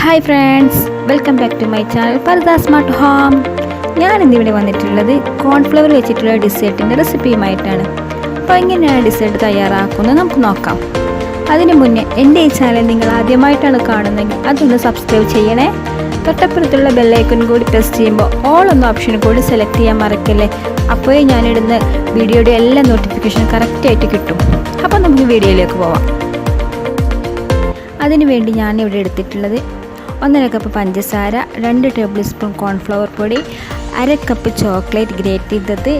Hi friends, welcome back to my channel Farda smart home. ഞാൻ ഇന്നിവിടെ വന്നിട്ടുള്ളത് cornflour വെച്ചിട്ടുള്ള ഡിസേർട്ടിൻ്റെ റെസിപ്പിയുമായിട്ടാണ്. അപ്പോൾ എങ്ങനെയാണ് ഡിസേർട്ട് തയ്യാറാക്കുന്നത് നമുക്ക് നോക്കാം. അതിന് മുന്നേ എൻ്റെ ഈ ചാനൽ നിങ്ങൾ ആദ്യമായിട്ടാണ് കാണുന്നതെങ്കിൽ അതൊന്ന് സബ്സ്ക്രൈബ് ചെയ്യണേ. തൊട്ടപ്പുറത്തുള്ള ബെല്ലൈക്കൺ കൂടി പ്രസ് ചെയ്യുമ്പോൾ ഓൾ എന്ന ഓപ്ഷൻ കൂടി സെലക്ട് ചെയ്യാൻ മറക്കല്ലേ. അപ്പോഴേ ഞാനിടുന്ന വീഡിയോയുടെ എല്ലാ നോട്ടിഫിക്കേഷൻ കറക്റ്റായിട്ട് കിട്ടും. അപ്പോൾ നമുക്ക് വീഡിയോയിലേക്ക് പോവാം. അതിനുവേണ്ടി ഞാനിവിടെ എടുത്തിട്ടുള്ളത് 1.5 കപ്പ് പഞ്ചസാര, 2 ടേബിൾ സ്പൂൺ കോൺഫ്ലവർ പൊടി, 1/2 കപ്പ് ചോക്ലേറ്റ് ഗ്രേറ്റ് ചെയ്തത്,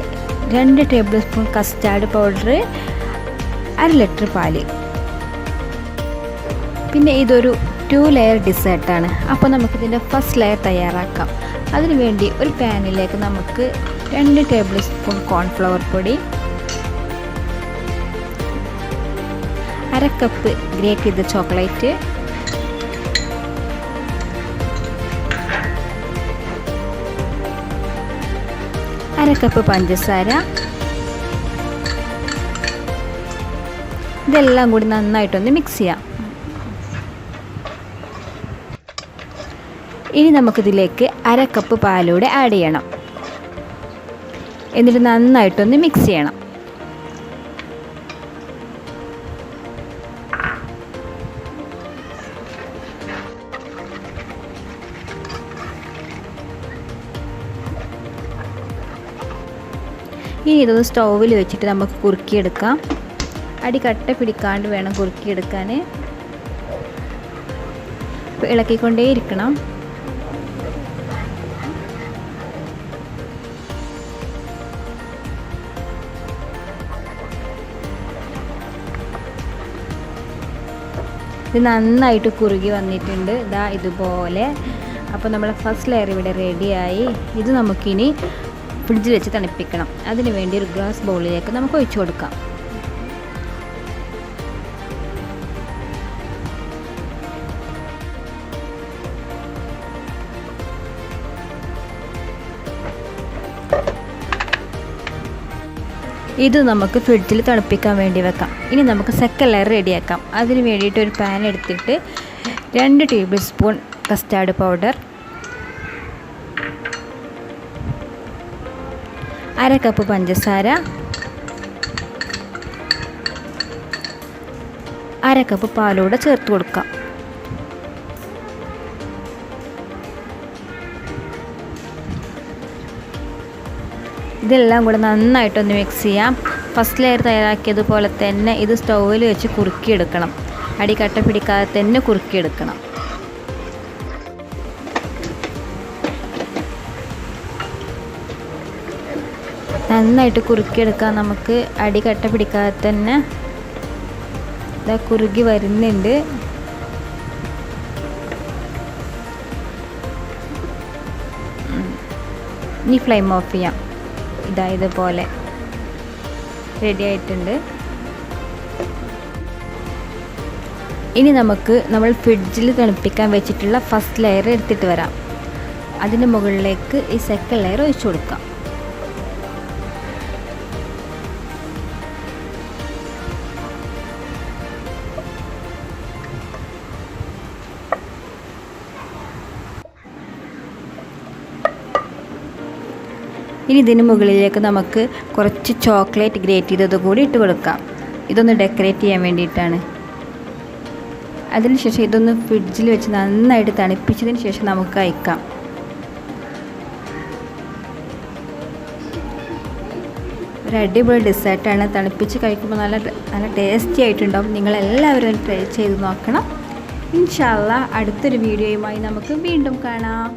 2 table spoon custard powder, 1 litre പാല്. പിന്നെ ഇതൊരു 2 ലെയർ ഡിസേർട്ടാണ്. അപ്പോൾ നമുക്കിതിൻ്റെ ഫസ്റ്റ് ലെയർ തയ്യാറാക്കാം. അതിനുവേണ്ടി ഒരു പാനിലേക്ക് നമുക്ക് 2 ടേബിൾ സ്പൂൺ കോൺഫ്ലവർ പൊടി, 1/2 കപ്പ് ഗ്രേറ്റ് ചെയ്ത ചോക്ലേറ്റ്, 1/2 കപ്പ് പഞ്ചസാര, ഇതെല്ലാം കൂടി നന്നായിട്ടൊന്ന് മിക്സ് ചെയ്യാം. ഇനി നമുക്കിതിലേക്ക് 1/2 കപ്പ് പാലൂടെ ആഡ് ചെയ്യണം. എന്നിട്ട് നന്നായിട്ടൊന്ന് മിക്സ് ചെയ്യണം. ഇനി ഇതൊന്ന് സ്റ്റൗവിൽ വെച്ചിട്ട് നമുക്ക് കുറുക്കിയെടുക്കാം. അടി കട്ട പിടിക്കാണ്ട് വേണം കുറുക്കിയെടുക്കാൻ. ഇളക്കിക്കൊണ്ടേയിരിക്കണം. ഇത് നന്നായിട്ട് കുറുകി വന്നിട്ടുണ്ട്, ഇതാ ഇതുപോലെ. അപ്പോൾ നമ്മളെ ഫസ്റ്റ് ലെയർ ഇവിടെ റെഡിയായി. ഇത് നമുക്കിനി ഫ്രിഡ്ജിൽ വെച്ച് തണുപ്പിക്കണം. അതിന് വേണ്ടി ഒരു ഗ്ലാസ് ബൗളിലേക്ക് നമുക്ക് ഒഴിച്ചു കൊടുക്കാം. ഇത് നമുക്ക് ഫ്രിഡ്ജിൽ തണുപ്പിക്കാൻ വേണ്ടി വെക്കാം. ഇനി നമുക്ക് സെക്കൻഡ് ലെയർ റെഡിയാക്കാം. അതിന് വേണ്ടിയിട്ട് ഒരു പാൻ എടുത്തിട്ട് 2 table spoon custard powder, 1/2 cup പഞ്ചസാര, 1/2 കപ്പ് പാലൂടെ ചേർത്ത് കൊടുക്കാം. ഇതെല്ലാം കൂടെ നന്നായിട്ടൊന്ന് മിക്സ് ചെയ്യാം. ഫസ്റ്റ് ലെയർ തയ്യാറാക്കിയതുപോലെ തന്നെ ഇത് സ്റ്റൗവിൽ വെച്ച് കുറുക്കിയെടുക്കണം. അടി കട്ട പിടിക്കാതെ തന്നെ കുറുക്കിയെടുക്കണം. നന്നായിട്ട് കുറുക്കിയെടുക്കാം. നമുക്ക് അടി കട്ട പിടിക്കാതെ തന്നെ ഇതാ കുറുകി വരുന്നുണ്ട്. ഇനി ഫ്ലെയിം ഓഫ് ചെയ്യാം. ഇതാ ഇതുപോലെ റെഡി ആയിട്ടുണ്ട്. ഇനി നമ്മൾ ഫ്രിഡ്ജിൽ തണുപ്പിക്കാൻ വെച്ചിട്ടുള്ള ഫസ്റ്റ് ലെയർ എടുത്തിട്ട് വരാം. അതിന് മുകളിലേക്ക് ഈ സെക്കൻഡ് ലെയർ ഒഴിച്ചു കൊടുക്കാം. ഇനി ഇതിന് മുകളിലേക്ക് നമുക്ക് കുറച്ച് ചോക്ലേറ്റ് ഗ്രേറ്റ് ചെയ്തത് കൂടി ഇട്ട് കൊടുക്കാം. ഇതൊന്ന് ഡെക്കറേറ്റ് ചെയ്യാൻ വേണ്ടിയിട്ടാണ്. അതിനുശേഷം ഇതൊന്ന് ഫ്രിഡ്ജിൽ വെച്ച് നന്നായിട്ട് തണുപ്പിച്ചതിന് ശേഷം നമുക്ക് കഴിക്കാം. ഒരു അടിപൊളി ഡെസേർട്ടാണ്. തണുപ്പിച്ച് കഴിക്കുമ്പോൾ നല്ല ടേസ്റ്റി ആയിട്ടുണ്ടാവും. നിങ്ങളെല്ലാവരും ട്രൈ ചെയ്ത് നോക്കണം. ഇൻഷാ അല്ലാഹ് അടുത്തൊരു വീഡിയോയുമായി നമുക്ക് വീണ്ടും കാണാം.